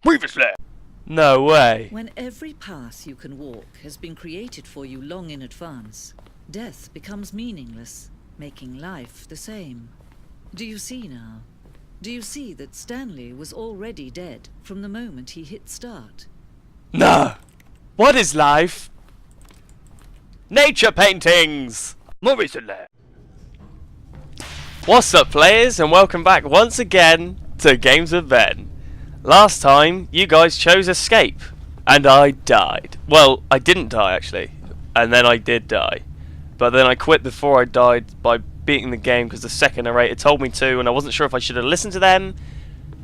Previously. No way. When every path you can walk has been created for you long in advance, death becomes meaningless, making life the same. Do you see now? Do you see that Stanley was already dead from the moment he hit start? No. What is life? Nature paintings. More recently. What's up, players, and welcome back once again to Games with Ben. Last time, you guys chose escape, and I died. Well, I didn't die, actually, and then I did die. But then I quit before I died by beating the game because the second narrator told me to, and I wasn't sure if I should have listened to them.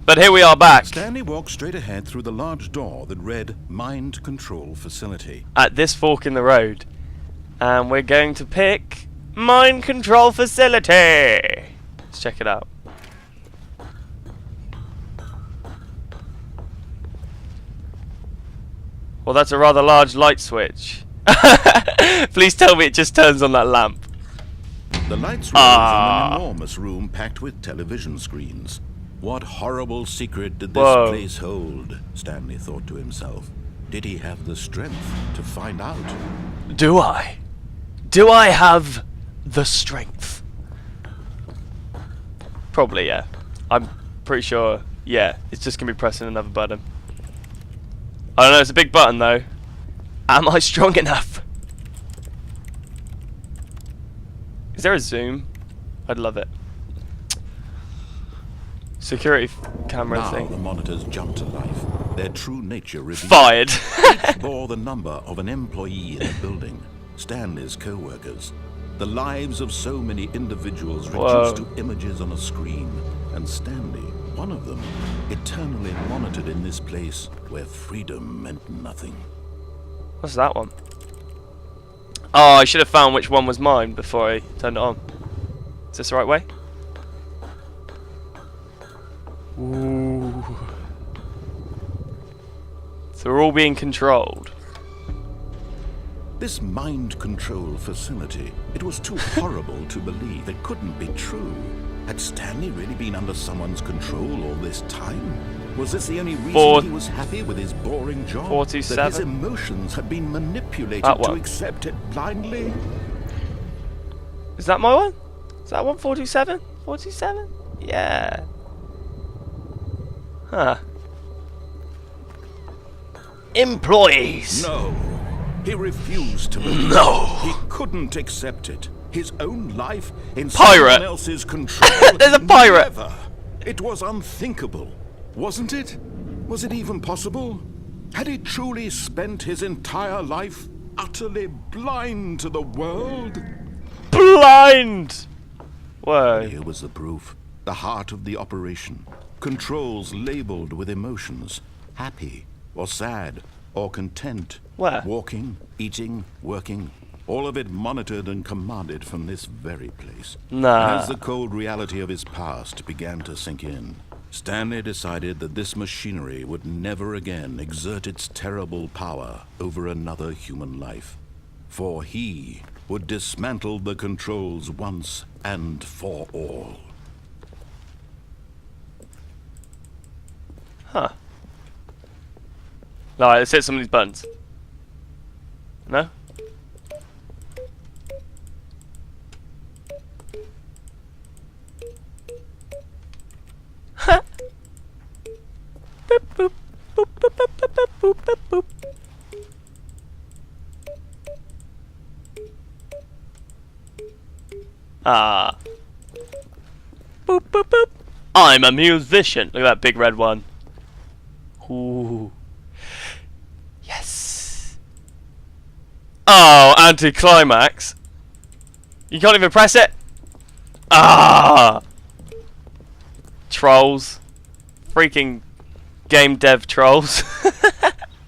But here we are back. Stanley walked straight ahead through the large door that read Mind Control Facility. At this fork in the road. And we're going to pick Mind Control Facility. Let's check it out. Well, that's a rather large light switch. Please tell me it just turns on that lamp. The lights rose in an enormous room packed with television screens. What horrible secret did this place hold? Stanley thought to himself. Did he have the strength to find out? Do I? Do I have the strength? Probably, yeah. I'm pretty sure, yeah. It's just going to be pressing another button. I don't know, it's a big button though. Am I strong enough? Is there a zoom? I'd love it. Security camera now thing. The monitors jumped to life. Their true nature revealed. Fired. Each bore the number of an employee in the building. Stanley's co-workers. The lives of so many individuals reduced to images on a screen. And Stanley, one of them, eternally monitored in this place where freedom meant nothing. What's that one? Oh, I should have found which one was mine before I turned it on. Is this the right way? Ooh. So we're all being controlled. This mind control facility, it was too horrible to believe. It couldn't be true. Had Stanley really been under someone's control all this time? Was this the only reason he was happy with his boring job? 47. That his emotions had been manipulated to accept it blindly? Is that my one? Is that 147? 47? Yeah. Huh. Employees. No. He refused to believe. No. He couldn't accept it. His own life in Pirate. someone else's control. There's a pirate. Never. It was unthinkable, wasn't it? Was it even possible? Had he truly spent his entire life utterly blind to the world? Blind! Whoa. Here was the proof. The heart of the operation. Controls labeled with emotions. Happy, or sad, or content. Where? Walking, eating, working. All of it monitored and commanded from this very place. Nah. And as the cold reality of his past began to sink in, Stanley decided that this machinery would never again exert its terrible power over another human life. For he would dismantle the controls once and for all. Huh. Alright, let's hit some of these buttons. No? Boop, boop, boop, boop, boop, boop, boop, boop, boop. Ah. Boop, boop, boop. I'm a musician. Look at that big red one. Ooh. Yes. Oh, anticlimax. You can't even press it. Ah. Trolls. Freaking game dev trolls.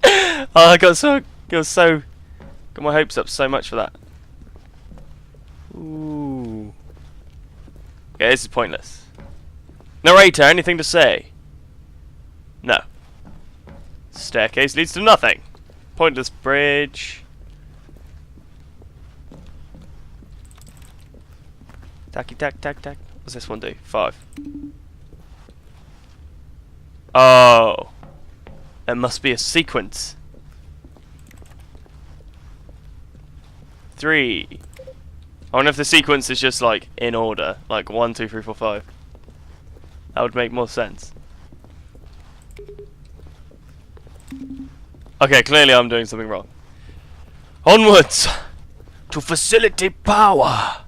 Oh, I got my hopes up so much for that. Ooh. Yeah, this is pointless. Narrator, anything to say? No. Staircase leads to nothing. Pointless bridge. Tacky tack tack tack. What's this one do? 5. Oh. There must be a sequence. 3. I wonder if the sequence is just like in order, like 1, 2, 3, 4, 5. That would make more sense. Okay, clearly I'm doing something wrong. Onwards to facility power.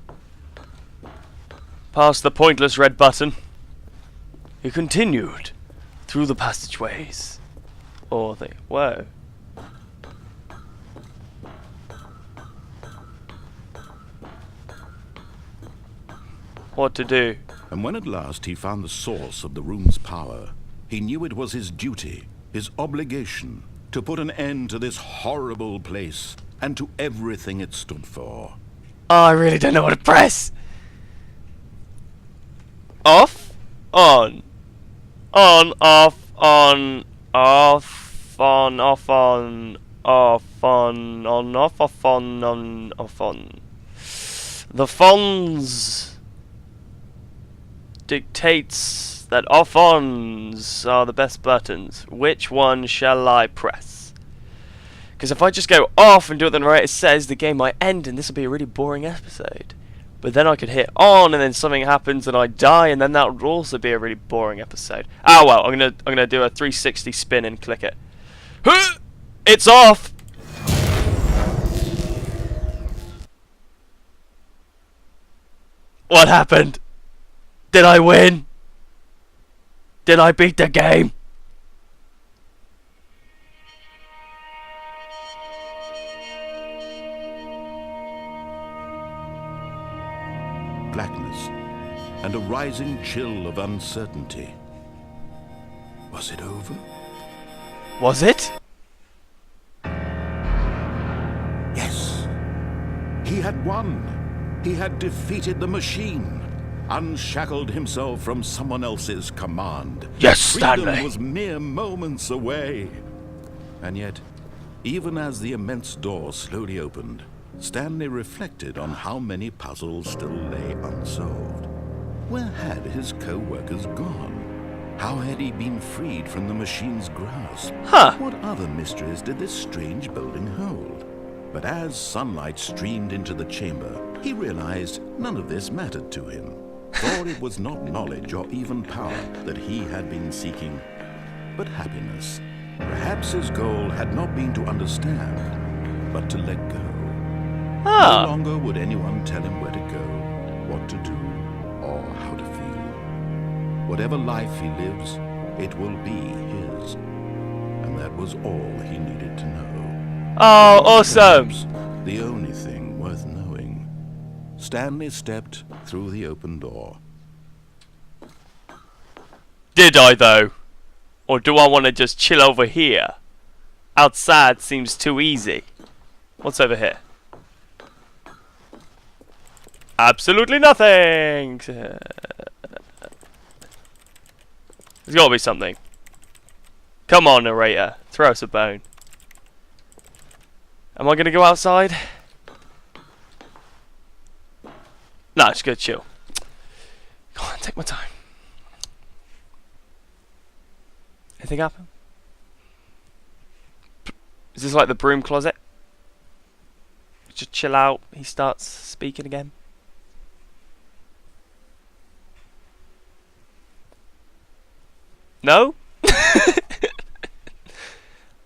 Past the pointless red button, he continued through the passageways. Or the whoa. What to do? And when at last he found the source of the room's power, he knew it was his duty, his obligation, to put an end to this horrible place and to everything it stood for. Oh, I really don't know what to press. Off, on, off, on, off, on, off, on, off, on, off, off, on, off, on. The fonts dictates that off-ons are the best buttons. Which one shall I press? Because if I just go off and do what the narrator says, the game might end and this will be a really boring episode. But then I could hit on and then something happens and I die, and then that would also be a really boring episode. Ah well, I'm gonna do a 360 spin and click it. It's off! What happened? Did I win? Did I beat the game? Blackness and a rising chill of uncertainty. Was it over? Was it? Yes. He had won. He had defeated the machine. Unshackled himself from someone else's command. Yes, Freedom Stanley. was mere moments away. And yet, even as the immense door slowly opened, Stanley reflected on how many puzzles still lay unsolved. Where had his co-workers gone? How had he been freed from the machine's grasp? Huh. What other mysteries did this strange building hold? But as sunlight streamed into the chamber, he realized none of this mattered to him. For it was not knowledge or even power that he had been seeking, but happiness. Perhaps his goal had not been to understand, but to let go. No longer would anyone tell him where to go, what to do, or how to feel. Whatever life he lives, it will be his. And that was all he needed to know. Oh, awesome! Perhaps the only thing worth knowing. Stanley stepped through the open door. Did I though? Or do I want to just chill over here? Outside seems too easy. What's over here? Absolutely nothing! There's gotta be something. Come on, narrator. Throw us a bone. Am I gonna go outside? No, just go chill. Go on, take my time. Anything happen? Is this like the broom closet? Just chill out. He starts speaking again. No?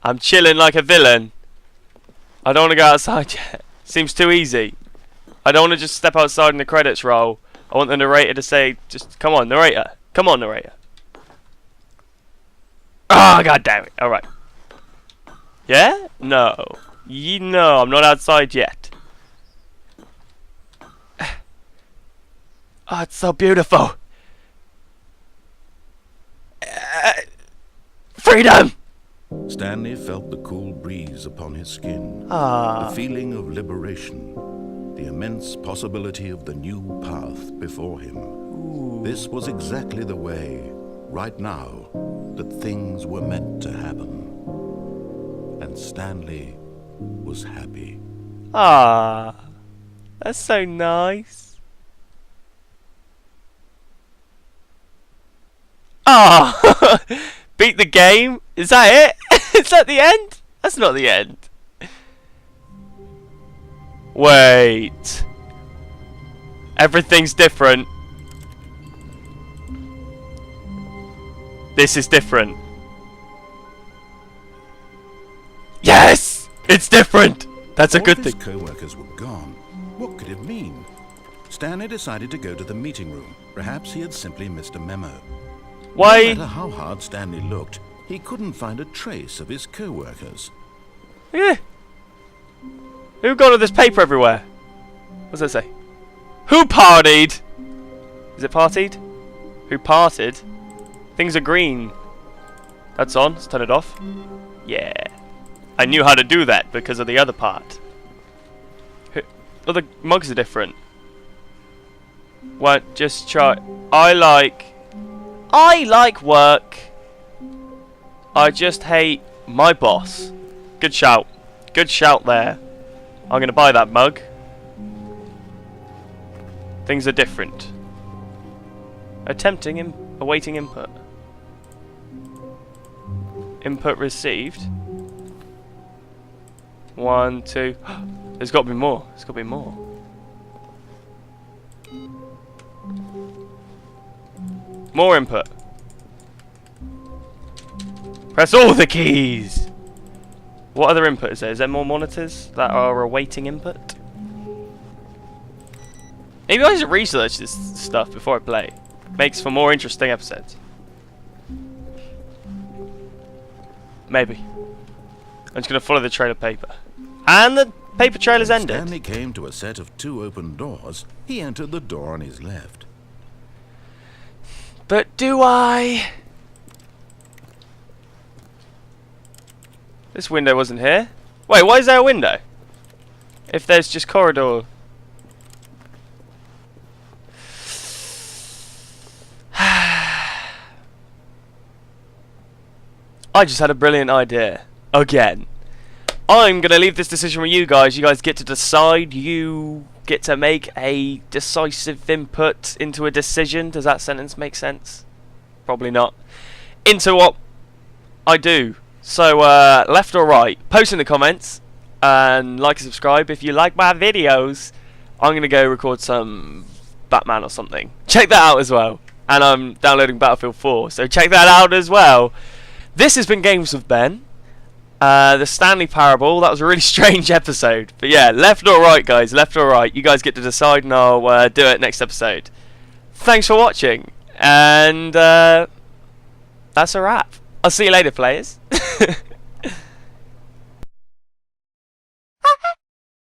I'm chilling like a villain. I don't want to go outside yet. Seems too easy. I don't want to just step outside and the credits roll. I want the narrator to say, just, come on, narrator. Come on, narrator. Ah, god damn it. Alright. Yeah? No. No, I'm not outside yet. Oh, it's so beautiful. Freedom! Stanley felt the cool breeze upon his skin. Ah. The feeling of liberation. The immense possibility of the new path before him. Ooh. This was exactly the way, right now, that things were meant to happen. And Stanley was happy. Ah. That's so nice. Ah. Beat the game? Is that it? Is that the end? That's not the end. Wait. Everything's different. This is different. Yes! It's different! That's a good All of thing. his co-workers were gone. What could it mean? Stanley decided to go to the meeting room. Perhaps he had simply missed a memo. Why? No matter how hard Stanley looked, he couldn't find a trace of his co-workers. Yeah. Who got all this paper everywhere? What does that say? Who partied? Is it partied? Who parted? Things are green. That's on. Let's turn it off. Yeah. I knew how to do that because of the other part. Oh, the mugs are different. What? Just try. I like work. I just hate my boss. Good shout. Good shout there. I'm gonna buy that mug. Things are different. Awaiting input. Input received. 1, 2. There's got to be more. There's got to be more. More input. Press all the keys. What other input is there? Is there more monitors that are awaiting input? Maybe I should research this stuff before I play. Makes for more interesting episodes. Maybe. I'm just going to follow the trail of paper. And the paper trail has ended. Stanley came to a set of 2 open doors. He entered the door on his left. But do I? This window wasn't here. Wait, why is there a window? If there's just corridor. I just had a brilliant idea. Again. I'm going to leave this decision with you guys. You guys get to decide. You get to make a decisive input into a decision. Does that sentence make sense? Probably not. Into what I do. So, left or right? Post in the comments. And like and subscribe if you like my videos. I'm going to go record some Batman or something. Check that out as well. And I'm downloading Battlefield 4. So check that out as well. This has been Games with Ben. The Stanley Parable. That was a really strange episode. But yeah, left or right, guys. Left or right. You guys get to decide, and I'll do it next episode. Thanks for watching. And that's a wrap. I'll see you later, players.